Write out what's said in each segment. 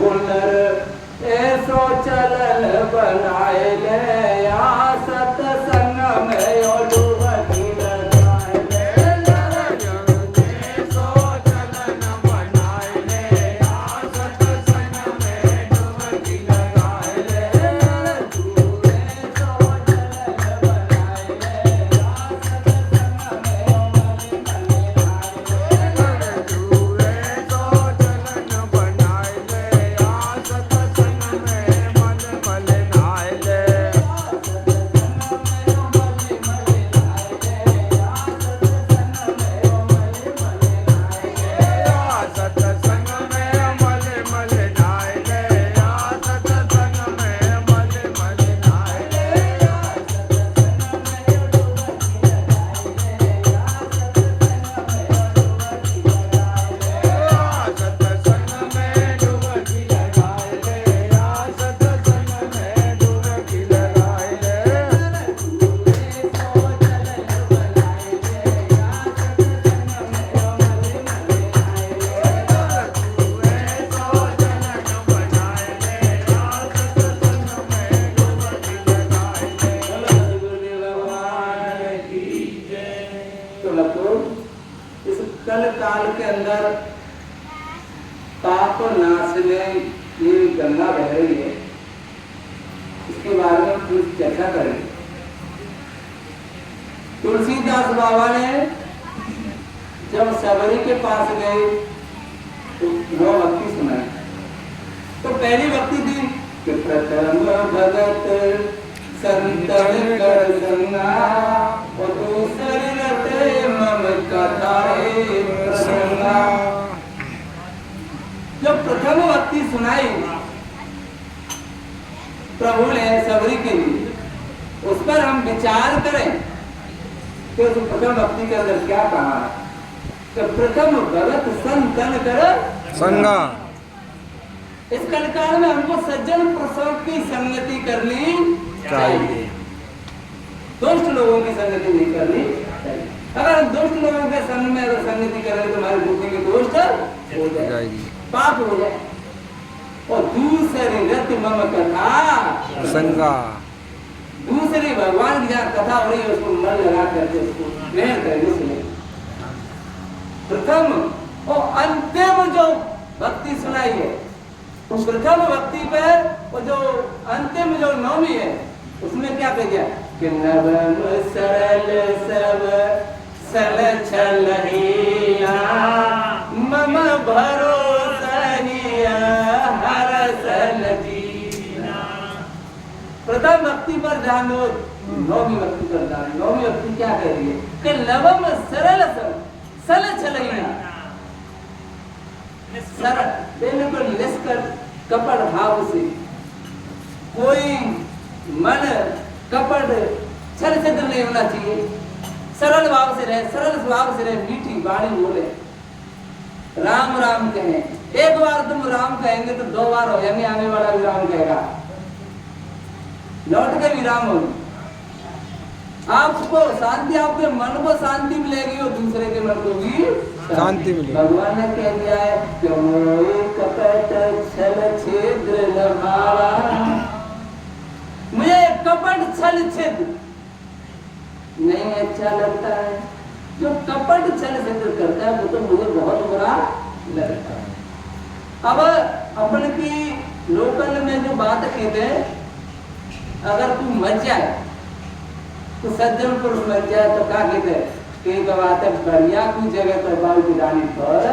हुनर ऐसो चलन बनाए ले या सत्संग में यो डुबकी लगाए ले ऐसो चलन बनाए ले या सत्संग में डुबकी लगाए ले तू ऐसो चलन बनाए ले या सत्संग में यो मले मले आए तू ऐसो चलन बनाए ले या सत्संग में मले मले आए ले सत्संग में मले मले आए ले या सत्संग में मले मले आए ले सत्संग में डुबकी लगाए ले या सत्संग में डुबकी लगाए ले इस कल काल के अंदर पाप नाशने ये गंगा बह रही है, इसके बारे में कुछ चर्चा करेंगे। तुलसीदास बाबा ने जब सबरी के पास गए तो वो भक्ति सुनाई। तो पहली भक्ति थी कि प्रथम भगत संतन कर संगा और दूसरी रटे मम कथाए प्रसंगा। जब प्रथम भक्ति सुनाई प्रभु ने सबरी के लिए, उस पर हम विचार करें कि उस प्रथम भक्ति के अंदर क्या कहा है कि प्रथम भगत संतन कर संगा। इस कलकाल में हमको सज्जन पुरुषों की संगति करनी चाहिए, दुष्ट लोगों की संगति नहीं करनी चाहिए। अगर हम दुष्ट लोगों के संग में अगर संगति करें तो हमारी बुद्धि की दोष हो जाएगी, पाप हो जाए। और दूसरी रति मम कथा संगा, दूसरी भगवान की जहाँ कथा हो रही है उसको मन लगा करके उसको ग्रहण करने से प्रथम और अंतिम जो भक्ति सुनाई है उस प्रथम भक्ति पर वो जो अंतिम जो नौमी है उसमें क्या कह दिया कि नवम सरल सब सल छलहिया मम भरोसहिया हर सल दीना। प्रथम भक्ति पर ध्यान दो, नौमी भक्ति पर ध्यान। नौमी भक्ति क्या कह रही है कि नवम सरल सब सल छलहिया, सरल बिल्कुल निष्कपट कपट भाव से, कोई मन कपट छल छद्र नहीं होना चाहिए, सरल भाव से रहे, सरल स्वभाव से रहे, मीठी वाणी बोले, राम राम कहें। एक बार तुम राम कहेंगे तो दो बार हो जाएंगे, आने वाला भी राम कहेगा, लौट के भी राम होगी। आपको शांति, आपके मन को शांति मिलेगी और दूसरे के मन को भी शांति मिलेगी। भगवान ने कह दिया है कि मोहि कपट छल छिद्र न भावा, मुझे कपट छल छिद्र नहीं अच्छा लगता है। जो कपट छल छिद्र करता है वो तो मुझे बहुत बुरा लगता है। अब अपन की लोकल में जो बात कहते हैं, अगर तू मर जाए तो सज्जन पुरुष मर जाए तो क्या कहते हैं कि बात है बढ़िया की जगह पर बाल गिरानी पर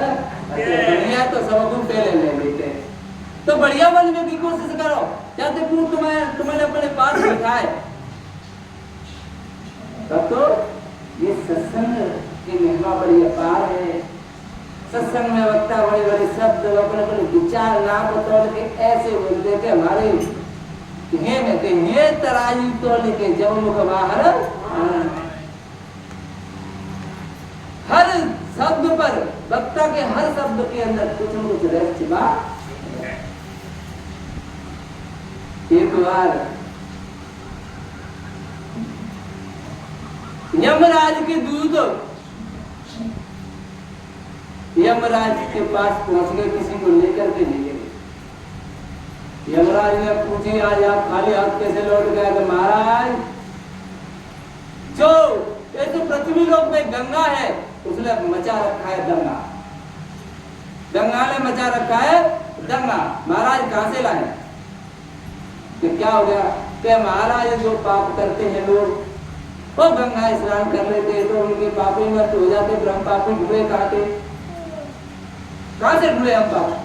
बढ़िया तो सब पहले ले लेते। तो बढ़िया बनने की कोशिश करो, जब तक तुम्हें अपने पास बिठाए। तब तो ये सत्संग की महिमा बड़ी अपार है। सत्संग में वक्ता बड़े बड़े शब्द अपने अपने विचार ना बतौल के ऐसे बोलते कि हमारे ये तराजू तो लेके जब मुख बाहर, हर शब्द पर वक्ता के हर शब्द के अंदर कुछ न कुछ रहस्य बात। एक बार यमराज के दूत यमराज के पास पहुंच गए, किसी को लेकर के नहीं गए। यमराज ने पूछी आज आप खाली हाथ कैसे लौट गए? तो महाराज जो ये तो पृथ्वी लोक में गंगा है उसने मचा रखा है दंगा, गंगा ने मचा रखा है दंगा। महाराज कहां से लाए? कि क्या हो गया? कि महाराज जो पाप करते हैं लोग वो गंगा स्नान कर लेते तो उनके पाप नष्ट हो जाते, ब्रह्म पापी ढूंढे कहां से ढूंढे हम पाप?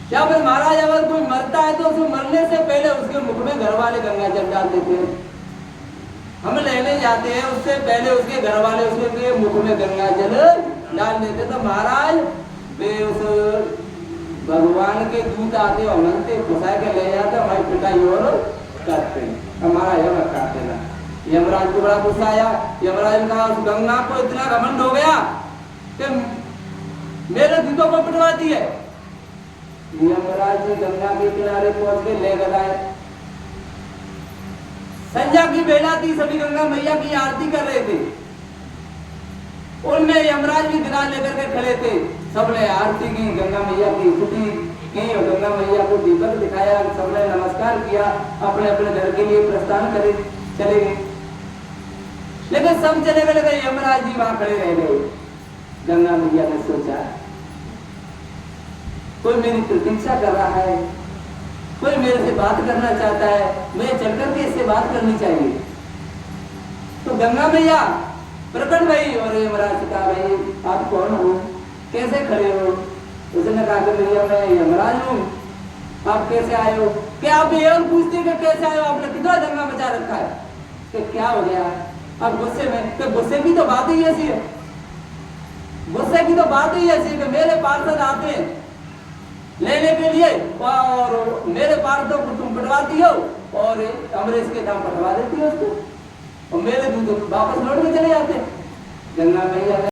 क्या फिर महाराज अगर कोई मरता है तो उसे मरने से पहले उसके मुख में घर वाले गंगा जल डाल देते हैं। हम लेने जाते हैं उससे पहले उसके घर वाले उसके मुख में गंगा जल डाल देते। तो महाराज वे उस भगवान के दूत आते और मनते फंसा के ले जाते, हमारी पिटाई और करते, हमारा यम काटते ना। यमराज को बड़ा गुस्सा आया। यमराज ने कहा उस गंगा को इतना घमंड हो गया कि मेरे दूतों को पिटवाती है। यमराज जी गंगा के किनारे पहुंच के ले गए। संध्या की बेला थी, सभी गंगा मैया की आरती कर रहे थे। उनमें यमराज भी गिरा लेकर के खड़े थे। सबने आरती की, गंगा मैया की स्तुति की और गंगा मैया को दीपक दिखाया। सबने नमस्कार किया, अपने अपने घर के लिए प्रस्थान करे चले गए। लेकिन सब चले गए लेकिन यमराज जी वहां खड़े रह गए। गंगा मैया ने सोचा कोई मेरी प्रतीक्षा कर रहा है, कोई मेरे से बात करना चाहता है, मैं चलकर के इससे बात करनी चाहिए। तो गंगा मैया प्रकट भई और यमराज से कहा भाई आप कौन हो, कैसे खड़े हो? उसने कहा कि भैया मैं यमराज हूँ, आप कैसे आए हो? क्या आप ये और पूछते कि कैसे आए हो, आपने कितना दंगा मचा रखा है? कि क्या हो गया अब गुस्से में? कि गुस्से की तो बात ही ऐसी है, गुस्से की तो बात ही ऐसी है कि मेरे पार्षद आते हैं लेने के लिए और मेरे पार्षदों को तुम पटवाती हो और अमरीश के दाम पटवा देती हो उसको और मेरे दूध वापस लौट के चले जाते। गंगा मैया